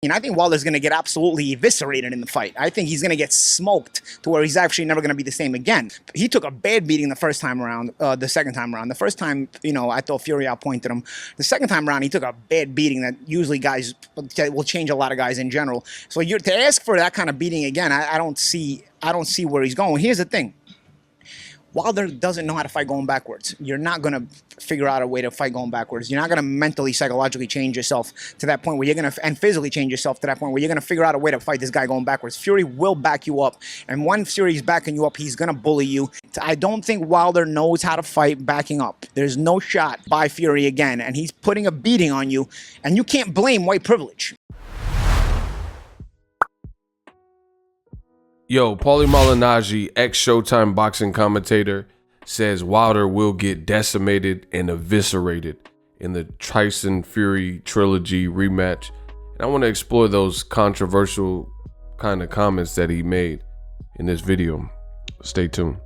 And I think Wilder's going to get absolutely eviscerated in the fight. I think he's going to get smoked to where he's actually never going to be the same again. He took a bad beating the first time around, the second time around. The first time, you know, I thought Fury outpointed him. The second time around, he took a bad beating that usually guys will change a lot of guys in general. So to ask for that kind of beating again, I don't see where he's going. Here's the thing. Wilder doesn't know how to fight going backwards. You're not going to figure out a way to fight going backwards. You're not going to mentally, psychologically change yourself to that point where you're going to, and physically change yourself to that point where you're going to figure out a way to fight this guy going backwards. Fury will back you up. And when Fury's backing you up, he's going to bully you. I don't think Wilder knows how to fight backing up. There's no shot by Fury again. And he's putting a beating on you. And you can't blame white privilege. Yo, Paulie Malignaggi, ex-Showtime boxing commentator, says Wilder will get decimated and eviscerated in the Tyson Fury trilogy rematch. And I want to explore those controversial kind of comments that he made in this video. Stay tuned.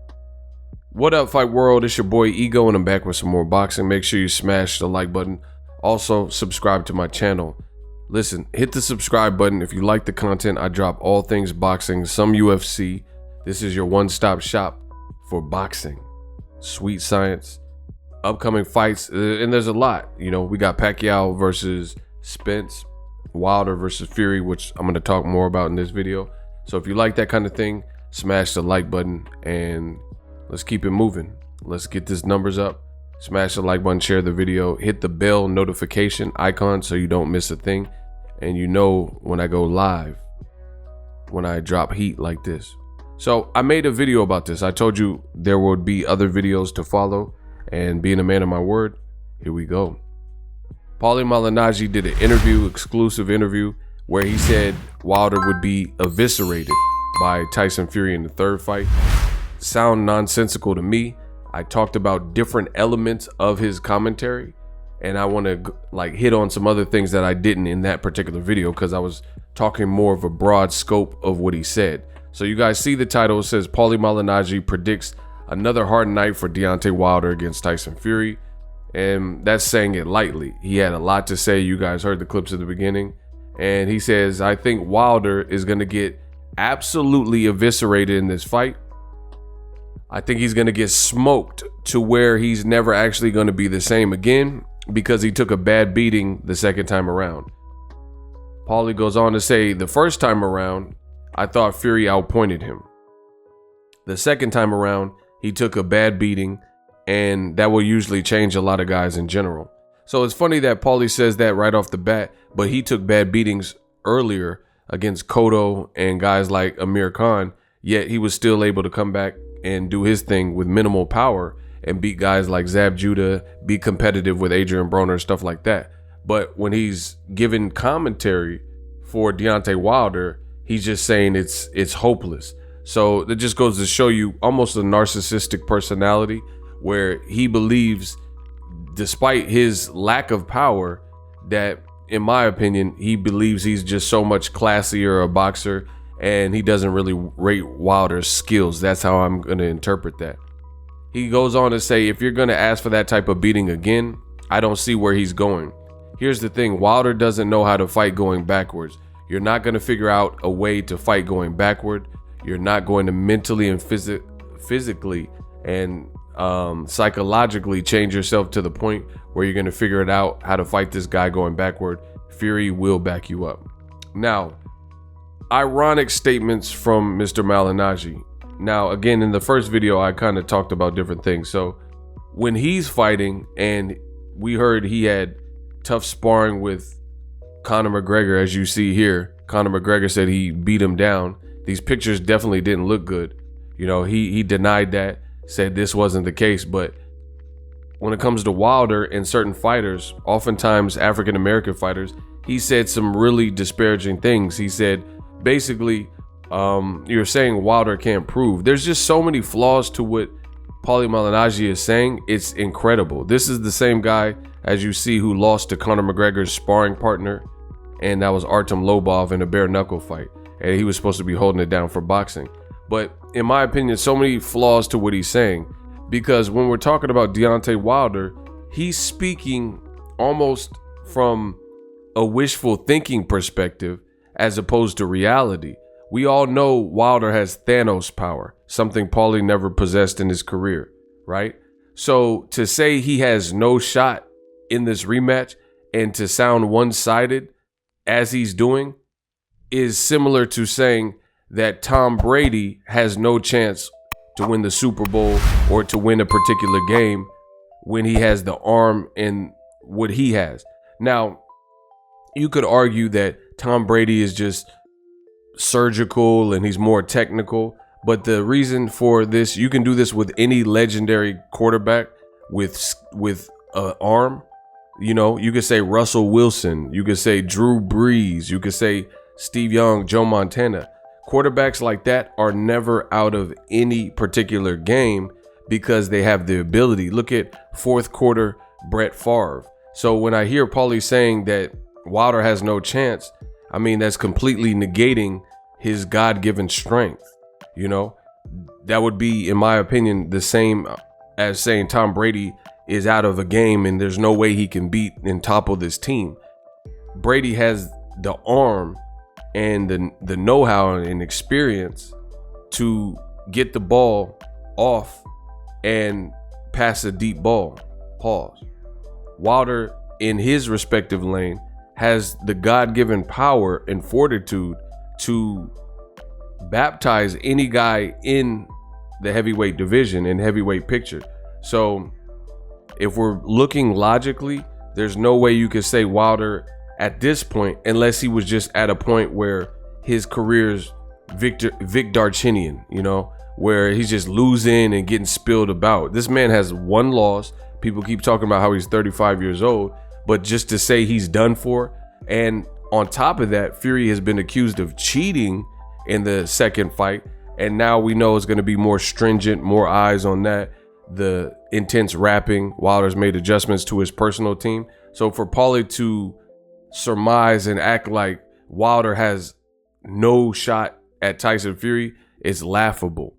What up, Fight World? It's your boy Ego, and I'm back with some more boxing. Make sure you smash the like button. Also, subscribe to my channel. Listen, hit the subscribe button if you like the content. I drop all things boxing, some UFC. This is your one-stop shop for boxing, sweet science, upcoming fights, and there's a lot. You know, we got Pacquiao versus Spence, Wilder versus Fury, which I'm going to talk more about in this video. So if you like that kind of thing, smash the like button and let's keep it moving. Let's get these numbers up. Smash the like button, share the video, hit the bell notification icon so you don't miss a thing. And you know when I go live, when I drop heat like this. So I made a video about this. I told you there would be other videos to follow. And being a man of my word, here we go. Paulie Malignaggi did an interview, exclusive interview, where he said Wilder would be eviscerated by Tyson Fury in the third fight. Sound nonsensical to me. I talked about different elements of his commentary, and I want to like hit on some other things that I didn't in that particular video because I was talking more of a broad scope of what he said. So you guys see the title, it says Paulie Malignaggi predicts another hard night for Deontay Wilder against Tyson Fury, and that's saying it lightly. He had a lot to say. You guys heard the clips at the beginning, and he says, I think Wilder is going to get absolutely eviscerated in this fight. I think he's going to get smoked to where he's never actually going to be the same again because he took a bad beating the second time around. Paulie goes on to say, the first time around, I thought Fury outpointed him. The second time around, he took a bad beating, and that will usually change a lot of guys in general. So it's funny that Paulie says that right off the bat, but he took bad beatings earlier against Cotto and guys like Amir Khan, yet he was still able to come back and do his thing with minimal power and beat guys like Zab Judah, be competitive with Adrian Broner, stuff like that. But when he's given commentary for Deontay Wilder, he's just saying it's hopeless. So it just goes to show you almost a narcissistic personality where he believes, despite his lack of power, that, in my opinion, he believes he's just so much classier a boxer, and he doesn't really rate Wilder's skills. That's how I'm going to interpret that. He goes on to say, if you're going to ask for that type of beating again, I don't see where he's going. Here's the thing. Wilder doesn't know how to fight going backwards. You're not going to figure out a way to fight going backward. You're not going to mentally and physically and psychologically change yourself to the point where you're going to figure it out how to fight this guy going backward. Fury will back you up. Now, ironic statements from Mr. Malignaggi. Now, again, in the first video, I kind of talked about different things. So when he's fighting, and we heard he had tough sparring with Conor McGregor, as you see here, Conor McGregor said he beat him down. These pictures definitely didn't look good. You know, he denied that, said this wasn't the case. But when it comes to Wilder and certain fighters, oftentimes African-American fighters, he said some really disparaging things. He said, basically, you're saying Wilder can't prove. There's just so many flaws to what Paulie Malignaggi is saying. It's incredible. This is the same guy, as you see, who lost to Conor McGregor's sparring partner, and that was Artem Lobov in a bare knuckle fight. And he was supposed to be holding it down for boxing. But in my opinion, so many flaws to what he's saying, because when we're talking about Deontay Wilder, he's speaking almost from a wishful thinking perspective as opposed to reality. We all know Wilder has Thanos power, something Paulie never possessed in his career, right? So to say he has no shot in this rematch and to sound one-sided as he's doing is similar to saying that Tom Brady has no chance to win the Super Bowl or to win a particular game when he has the arm and what he has. Now, you could argue that Tom Brady is just surgical and he's more technical, but the reason for this, you can do this with any legendary quarterback with an arm. You know, you could say Russell Wilson, you could say Drew Brees, you could say Steve Young, Joe Montana. Quarterbacks like that are never out of any particular game because they have the ability. Look at fourth quarter Brett Favre. So when I hear Paulie saying that Wilder has no chance, I mean, that's completely negating his God-given strength. You know, that would be, in my opinion, the same as saying Tom Brady is out of a game and there's no way he can beat and topple this team. Brady has the arm and the know-how and experience to get the ball off and pass a deep ball. Pause. Wilder, in his respective lane, has the God-given power and fortitude to baptize any guy in the heavyweight division and heavyweight picture. So if we're looking logically, there's no way you could say Wilder at this point, unless he was just at a point where his career's Vic Darchinian, you know, where he's just losing and getting spilled about. This man has one loss. People keep talking about how he's 35 years old, but just to say he's done for. And on top of that, Fury has been accused of cheating in the second fight. And now we know it's going to be more stringent, more eyes on that. The intense rapping, Wilder's made adjustments to his personal team. So for Paulie to surmise and act like Wilder has no shot at Tyson Fury is laughable.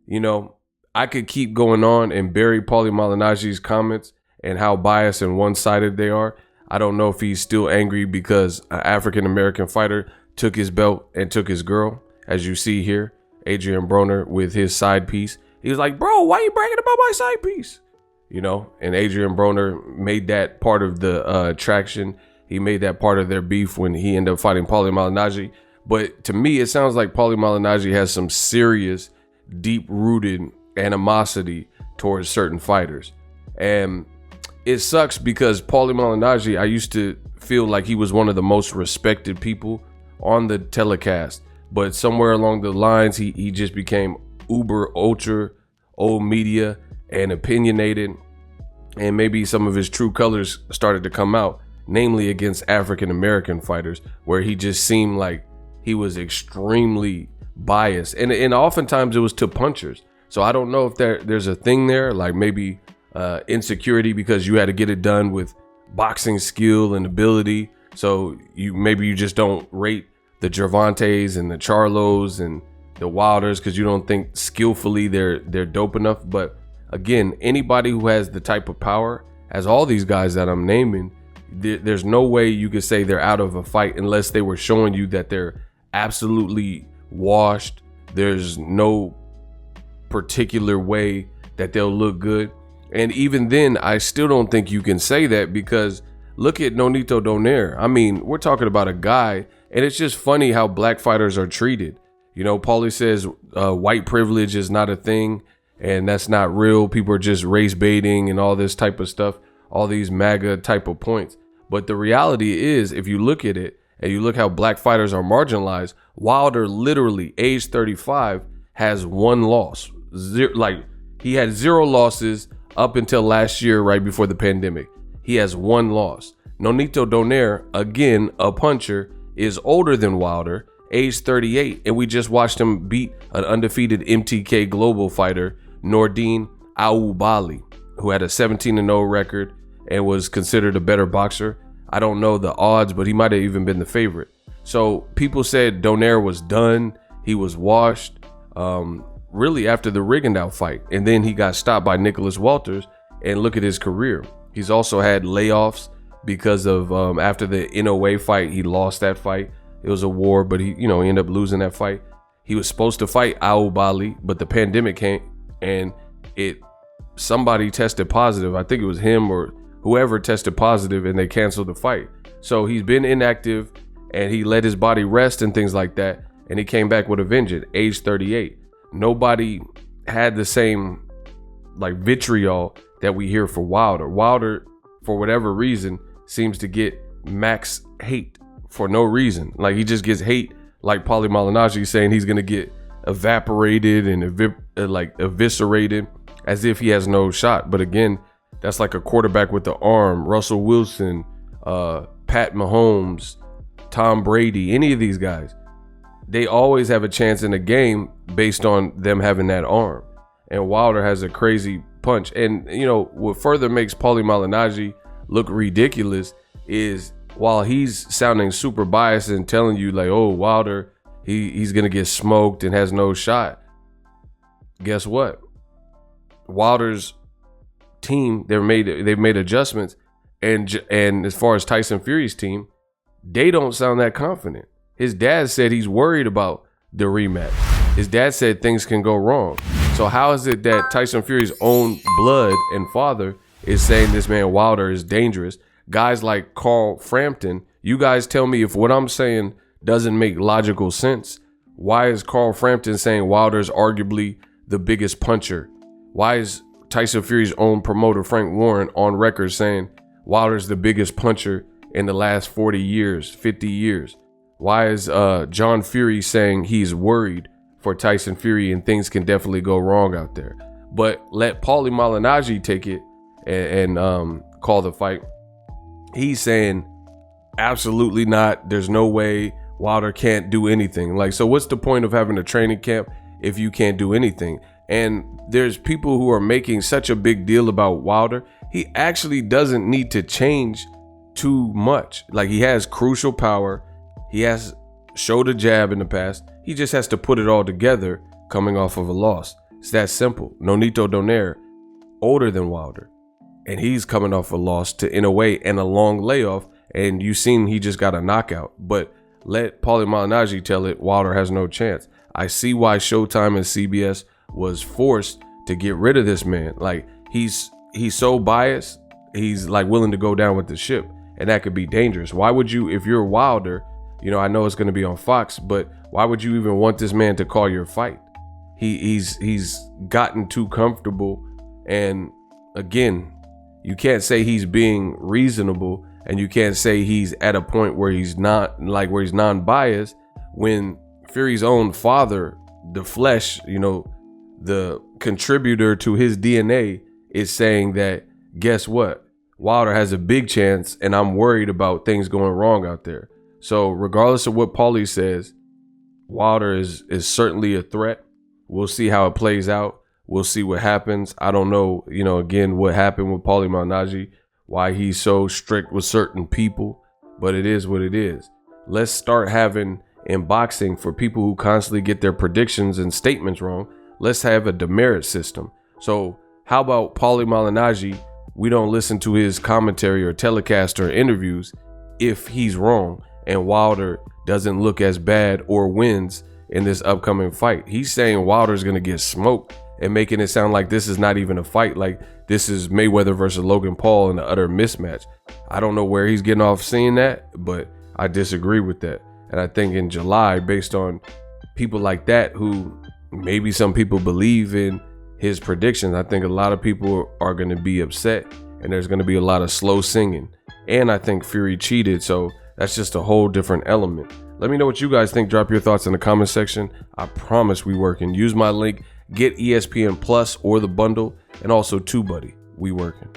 You know, I could keep going on and bury Paulie Malignaggi's comments and how biased and one-sided they are. I don't know if he's still angry because an African-American fighter took his belt and took his girl, as you see here, Adrian Broner with his side piece. He was like, bro, why are you bragging about my side piece? You know, and Adrian Broner made that part of the attraction. He made that part of their beef when he ended up fighting Paulie Malignaggi. But to me, it sounds like Paulie Malignaggi has some serious, deep-rooted animosity towards certain fighters. And it sucks because Paulie Malignaggi, I used to feel like he was one of the most respected people on the telecast. But somewhere along the lines, he just became uber, ultra, old media and opinionated. And maybe some of his true colors started to come out, namely against African-American fighters, where he just seemed like he was extremely biased. And oftentimes it was to punchers. So I don't know if there's a thing there, like maybe insecurity because you had to get it done with boxing skill and ability. So maybe you just don't rate the Gervantes and the Charlos and the Wilders because you don't think skillfully they're dope enough. But again, anybody who has the type of power, as all these guys that I'm naming, there's no way you could say they're out of a fight unless they were showing you that they're absolutely washed. There's no particular way that they'll look good. And even then, I still don't think you can say that because look at Nonito Donaire. I mean, we're talking about a guy, and it's just funny how black fighters are treated. You know, Paulie says white privilege is not a thing, and that's not real. People are just race baiting and all this type of stuff, all these MAGA type of points. But the reality is, if you look at it and you look how black fighters are marginalized, Wilder literally, age 35, has one loss. He had 0 losses up until last year, right before the pandemic. He has 1 loss. Nonito Donaire, again, a puncher, is older than Wilder, age 38, and we just watched him beat an undefeated MTK global fighter, Nordine Aoubali, who had a 17-0 record and was considered a better boxer. I don't know the odds, but he might have even been the favorite. So people said Donaire was done. He was washed really after the Rigondeaux fight. And then he got stopped by Nicholas Walters. And look at his career. He's also had layoffs because of after the NOA fight, he lost that fight. It was a war, but he ended up losing that fight. He was supposed to fight AJAGBA, but the pandemic came and somebody tested positive. I think it was him or whoever tested positive, and they canceled the fight. So he's been inactive and he let his body rest and things like that. And he came back with a vengeance, age 38. Nobody had the same like vitriol that we hear for Wilder. Wilder, for whatever reason, seems to get max hate for no reason. Like he just gets hate, like Paulie Malignaggi saying he's gonna get evaporated and eviscerated as if he has no shot. But again, that's like a quarterback with the arm. Russell Wilson, Pat Mahomes, Tom Brady, any of these guys, they always have a chance in a game based on them having that arm. And Wilder has a crazy punch. And what further makes Paulie Malignaggi look ridiculous is while he's sounding super biased and telling you like, oh, Wilder, he's gonna get smoked and has no shot. Guess what? Wilder's team, they've made adjustments, and as far as Tyson Fury's team, they don't sound that confident. His dad said he's worried about the rematch. His dad said things can go wrong. So how is it that Tyson Fury's own blood and father is saying this man Wilder is dangerous? Guys like Carl Frampton, you guys tell me if what I'm saying doesn't make logical sense. Why is Carl Frampton saying Wilder's arguably the biggest puncher? Why is Tyson Fury's own promoter Frank Warren on record saying Wilder's the biggest puncher in the last 40 years, 50 years? Why is John Fury saying he's worried for Tyson Fury and things can definitely go wrong out there? But let Paulie Malignaggi take it and call the fight. He's saying absolutely not. There's no way. Wilder can't do anything. Like, so what's the point of having a training camp if you can't do anything? And there's people who are making such a big deal about Wilder. He actually doesn't need to change too much. Like, he has crucial power. He has showed a jab in the past. He just has to put it all together coming off of a loss. It's that simple. Nonito Donaire, older than Wilder, and he's coming off a loss to NOA and a long layoff, and you've seen he just got a knockout. But let Paulie Malignaggi tell it, Wilder has no chance. I see why Showtime and CBS was forced to get rid of this man. Like, he's so biased, he's like willing to go down with the ship, and that could be dangerous. Why would you, if you're Wilder, I know it's going to be on Fox, but why would you even want this man to call your fight? He's gotten too comfortable, and again, you can't say he's being reasonable, and you can't say he's at a point where he's not, like, where he's non-biased, when Fury's own father, the flesh, the contributor to his DNA, is saying that, guess what? Wilder has a big chance, and I'm worried about things going wrong out there. So regardless of what Paulie says, Wilder is certainly a threat. We'll see how it plays out. We'll see what happens. I don't know, again, what happened with Paulie Malignaggi, why he's so strict with certain people, but it is what it is. Let's start having, in boxing, for people who constantly get their predictions and statements wrong, let's have a demerit system. So how about Paulie Malignaggi? We don't listen to his commentary or telecast or interviews if he's wrong and Wilder doesn't look as bad or wins in this upcoming fight. He's saying Wilder's going to get smoked and making it sound like this is not even a fight, like this is Mayweather versus Logan Paul in an utter mismatch. I don't know where he's getting off seeing that, but I disagree with that. And I think in July, based on people like that who maybe some people believe in his predictions, I think a lot of people are going to be upset, and there's going to be a lot of slow singing. And I think Fury cheated, so that's just a whole different element. Let me know what you guys think. Drop your thoughts in the comment section. I promise we working. Use my link, get ESPN Plus or the bundle, and also TubeBuddy. We working.